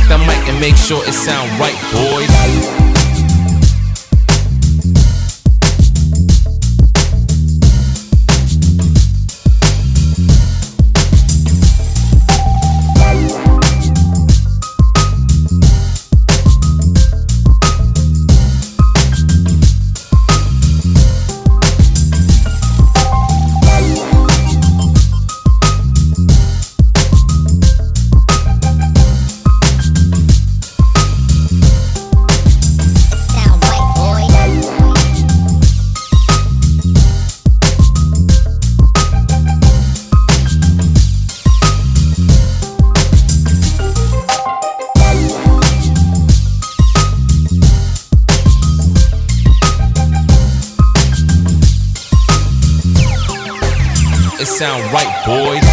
the mic and make sure it sound right, boys. It sound right, boys.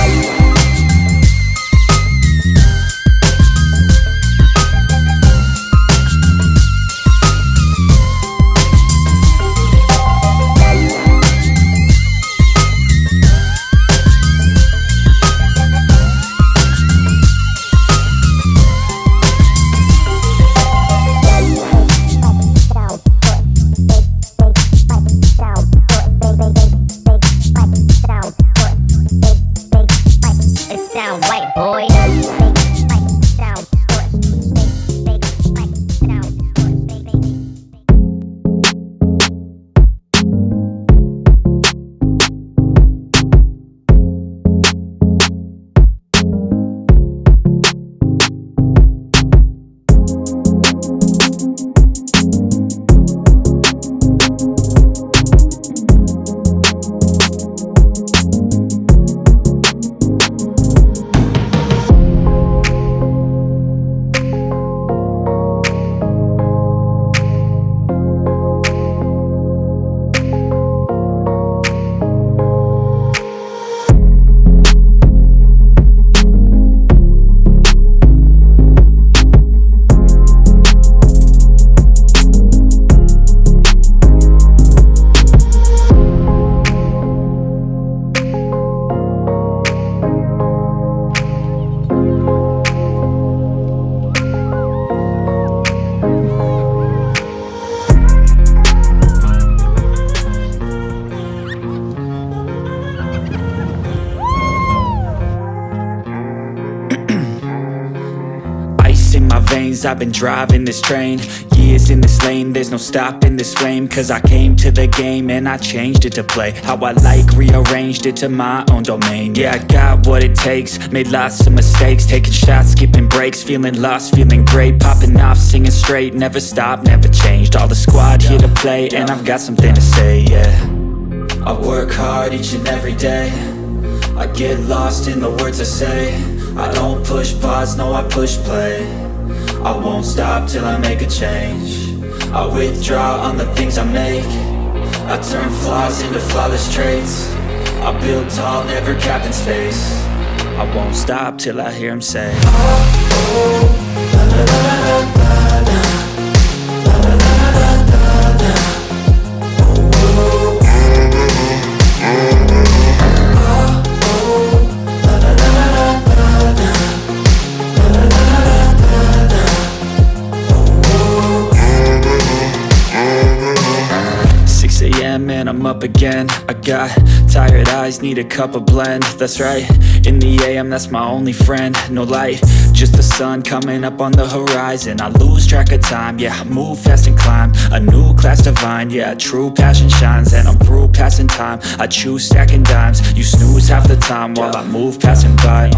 I've been driving this train, years in this lane, there's no stopping this flame. Cause I came to the game and I changed it to play how I like, rearranged it to my own domain. Yeah, I got what it takes, made lots of mistakes, taking shots, skipping breaks, feeling lost, feeling great, popping off, singing straight, never stopped, never changed. All the squad here to play and I've got something to say, yeah. I work hard each and every day, I get lost in the words I say. I don't push pause, no I push play. I won't stop till I make a change. I withdraw on the things I make. I turn flaws into flawless traits. I build tall, never capped in space. I won't stop till I hear him say, oh, oh, la la la la la la, la la la la la la, oh, oh, la la la la la la, la la la la la la. 6 a.m. and I'm up again. I got tired eyes, need a cup of blend. That's right, in the AM, that's my only friend. No light, just the sun coming up on the horizon. I lose track of time, yeah, I move fast and climb a new class divine, yeah, true passion shines. And I'm through passing time, I choose stacking dimes. You snooze half the time while I move passing by.